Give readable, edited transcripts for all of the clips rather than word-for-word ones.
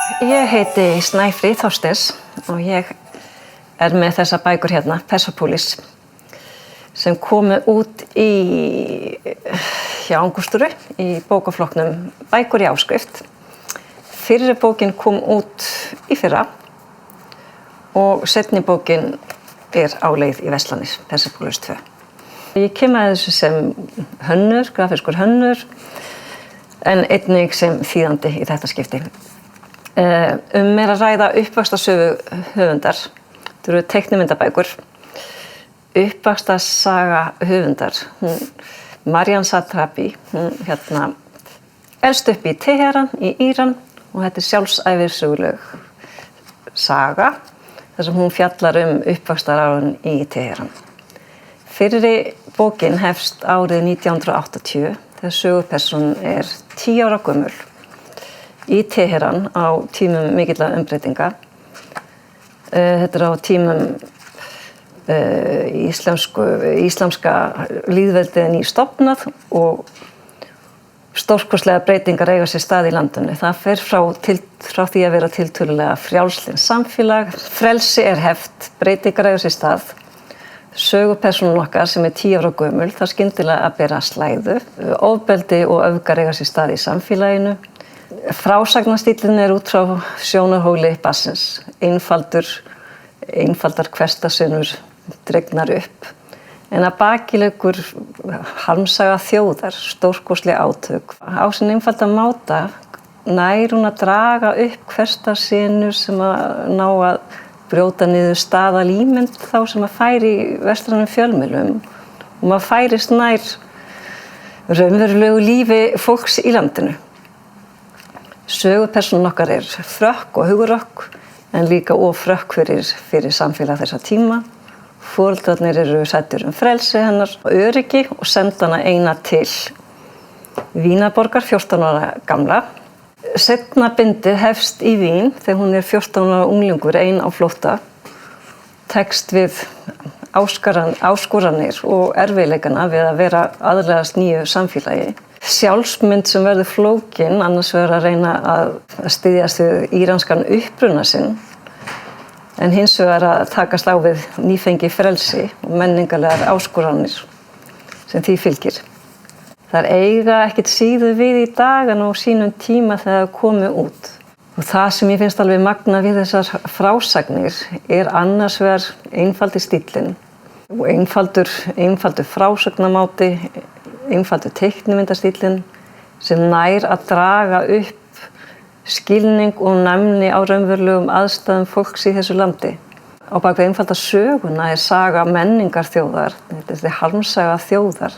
Ég heiti Snæfríð Þorsteins og ég með þessar bækur hérna, Persepolis, sem komu út hjá Angústuru í bókaflokknum Bækur í áskrift. Fyrri bókin kom út í fyrra og seinni bókin á leið í verslanir, Persepolis 2. Ég kem að þessu sem hönnur, grafískur hönnur, en einnig sem þýðandi í þetta skipti. Að ræða uppvaxtarsögu höfundar. Þetta eru teiknimyndabækur. Uppvaxtarsaga höfundar. Marjan Satrapi, hún elst upp í Teheran í Íran og þetta er sjálfsævisöguleg saga þar sem hún fjallar uppvaxtarárin í Teheran. Fyrri bókin hefst árið 1980 þegar sögupersónan 10 ára gömul í Teheran á tímum mikilla umbreytinga. Þetta á tímum íslamska lýðveldið nýstofnað og stórkostlegar breytingar eiga sér stað í landinu. Það fer frá því að vera tiltölulega frjálslynt samfélag. Frelsi heft, breytingar eiga sér stað. Sögupersónan okkar sem 10 ára gömul, það skyndilega að bera slæðu. Ofbeldi og öfgar eiga sér stað í samfélaginu. Frásagnastíllinn út frá sjónarhóli barnsins. Einfaldar hversdagsögur dregnar upp. En að baki liggur harmsaga þjóðar, stórkostleg átök. Á sinn einfalda máta nær hún að draga upp hversdagssenu sem að ná að brjóta niður staðalímynd þá sem að færi í vestrænum fjölmiðlum og maður færist nær raunverulegu lífi fólks í landinu. Sögupersónan okkar frökk og hugurökk en líka frökk fyrir samfélag þessa tíma. Foreldrarnir sættir frelsi hennar og öryggi og senda hana eina til Vínarborgar, 14 ára gamla. Seinna bindið hefst í Vín þegar hún 14 ára unglingur ein á flótta. Tekst við áskoranir og erfiðleikana við að vera aðlagast nýju samfélagi. Sjálfsmynd sem verður flókin, annars verður að reyna að styðjast við íranskan uppruna sinn, en hins vegar að takast á við nýfengi frelsi og menningarlegar áskoranir sem því fylgir. Það eiga ekkert síður við í dag en á sínum tíma þegar það komu út. Og það sem ég finnst alveg magna við þessar frásagnir annars vegar einfaldi stíllinn og einfaldur frásagnamáti, einfaldur teiknimyndastíllinn sem nær að draga upp skilning og næmni á raunverulegum aðstæðum fólks í þessu landi. Á bak við einfalda söguna saga menningar þjóðar, þetta harmsaga þjóðar.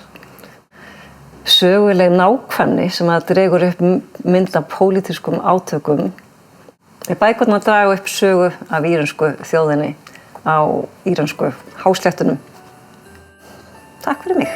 Söguleg nákvæmni sem að dregur upp mynd af pólitískum átökum. Bækurnar draga upp sögu af íransku þjóðinni á íransku hásléttunum. Takk fyrir mig.